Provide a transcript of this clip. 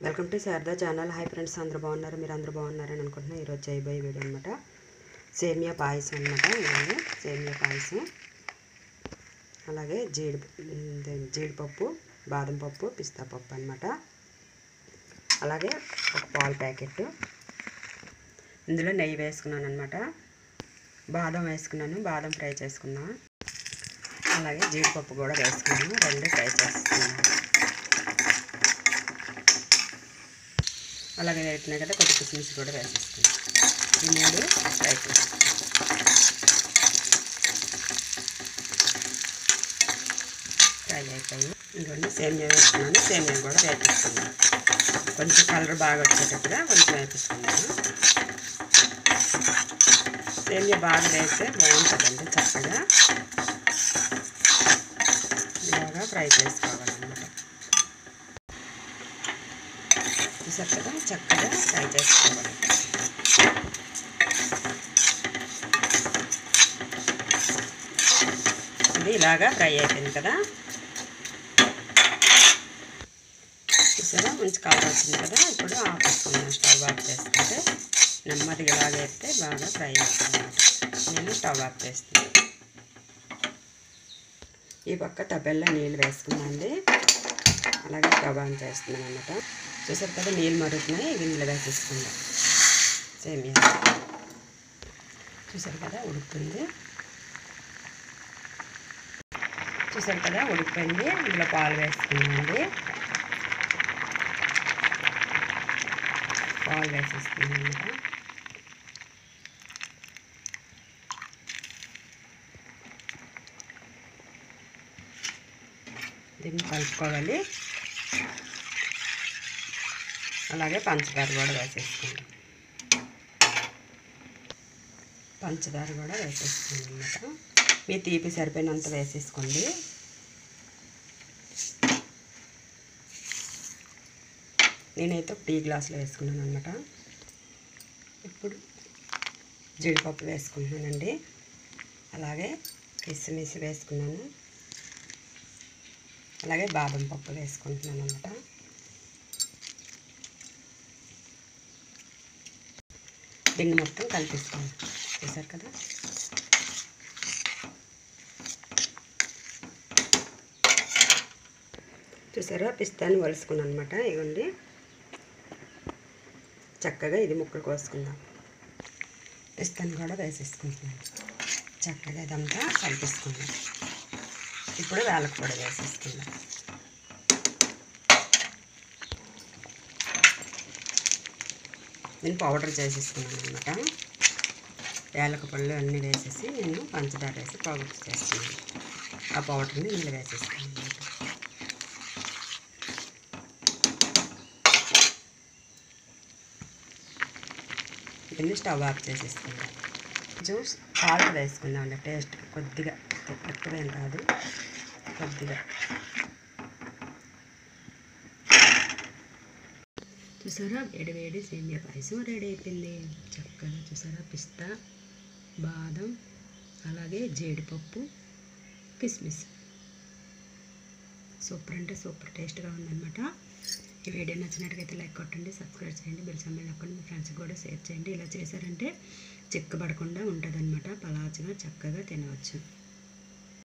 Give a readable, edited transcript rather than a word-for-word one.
Welcome to Sharada channel. Hi friends, అందరూ బాగున్నారు? మీరు అందరూ బాగున్నారని అనుకుంటున్నాను. ఈరోజు చేయబోయే వీడియో అనమాట సేమియా పాయసం అనమాట. ఇలాగే సేమియా పాయసం, అలాగే జీడిపప్పు, బాదం పప్పు, పిస్తా పప్పు అనమాట. అలాగే ఒక పాలు ప్యాకెట్, ఇందులో నెయ్యి వేసుకున్నాను అనమాట. బాదం వేసుకున్నాను, బాదం ఫ్రై చేసుకున్నాను. అలాగే జీడిపప్పు కూడా వేసుకున్నాను, రెండు ఫ్రై చేసుకున్నాను. అలాగే వేస్తున్నాయి కదా, కొద్ది కిస్మిస్ కూడా వేసేసుకున్నాను. ఈ మూడు ఫ్రై చేసుకున్నాను. ఫ్రై అయిపోయి ఇంకొన్ని సేమియా వేసుకున్నాను. సేమియా కూడా వేపిస్తున్నాను. కొంచెం కలర్ బాగా వచ్చేటట్టుగా కొంచెం వేపిస్తున్నాను. సేమియా బాగా వేస్తే బాగుంటుందండి. చక్కగా బాగా ఫ్రై చేసుకోవాలన్నమాట. చూసారు కదా, చక్కగా ఫ్రై చేసుకోవాలి. ఇది ఇలాగా ఫ్రై అయిపోయింది కదా, చూసారా మంచి కలర్ వచ్చింది కదా. ఇప్పుడు ఆపేసుకున్నాను. స్టవ్ ఆఫ్ చేసుకుంటే నెమ్మదిగా ఇలాగ వేస్తే బాగా ఫ్రై అవుతుంది అన్నమాట. నేను స్టవ్ ఆఫ్ చేస్తాను. ఈ పక్క తపెల్లో నీళ్ళు వేసుకున్నాండి. అలాగే స్టవ్ ఆన్ చేస్తున్నాను అన్నమాట. చూసారు కదా, నీళ్ళు మరుగుతున్నాయి. గిన్నెలు వేసేసుకుందాం. సేమియా చూసారు కదా, ఉడుకుతుంది. చూసారు కదా, ఉడికిపోయింది. ఇందులో పాలు వేసుకున్నామండి. పాలు వేసేసుకున్నాం అన్నమాట. దీన్ని కలుపుకోవాలి. అలాగే పంచదార కూడా వేసేసుకుంటాం. పంచదార కూడా వేసేసుకోండి అన్నమాట. మీ తీపి సరిపోయినంత వేసేసుకోండి. నేనైతే ఒక టీ గ్లాసులో వేసుకున్నాను అనమాట. ఇప్పుడు జీడిపప్పు వేసుకుంటున్నానండి. అలాగే కిస్మిస్ వేసుకున్నాను. అలాగే బాదం పప్పు వేసుకుంటున్నాను అనమాట. దీన్ని మొత్తం కలిపేసుకోండి. చూసారు కదా, చూసారా పిస్తాని వలుసుకున్నాను అనమాట. ఇవ్వండి, చక్కగా ఇది ముక్కలు కోసుకుందాం. పిస్తాని కూడా వేసేసుకుంటున్నాను. చక్కగా ఇదంతా కలిపేసుకుందాం. ఇప్పుడు వేలకు కూడా వేసేసుకుందాం. నేను పౌడర్ చేసేసుకున్నాను అనమాట. యాలక పళ్ళు అన్నీ వేసేసి నేను పంచదార వేసి పౌడర్ చేస్తున్నాను. ఆ పౌడర్ని ఇందులో వేసేసుకున్నాను అనమాట. దీన్ని స్టవ్ ఆఫ్ చేసేసుకుందాం. జ్యూస్ సాల్ట్ వేసుకుందామండి. టేస్ట్ కొద్దిగా, ఎక్కువేం కాదు, కొద్దిగా. చూసారా, వేడి సేమియా పాయసం రెడీ అయిపోయింది. చక్కగా చూసారా, పిస్తా, బాదం, అలాగే జీడిపప్పు, కిస్మిస్. సూపర్ అంటే సూపర్ టేస్ట్గా ఉందన్నమాట. ఈ వీడియో నచ్చినట్టుగైతే లైక్ కొట్టండి, సబ్స్క్రైబ్ చేయండి, బెల్ సింబల్ నొక్కండి, మీ ఫ్రెండ్స్కి కూడా షేర్ చేయండి. ఇలా చేశారంటే చిక్కబడకుండా ఉంటుంది అన్నమాట. పలాచగా చక్కగా తినవచ్చు.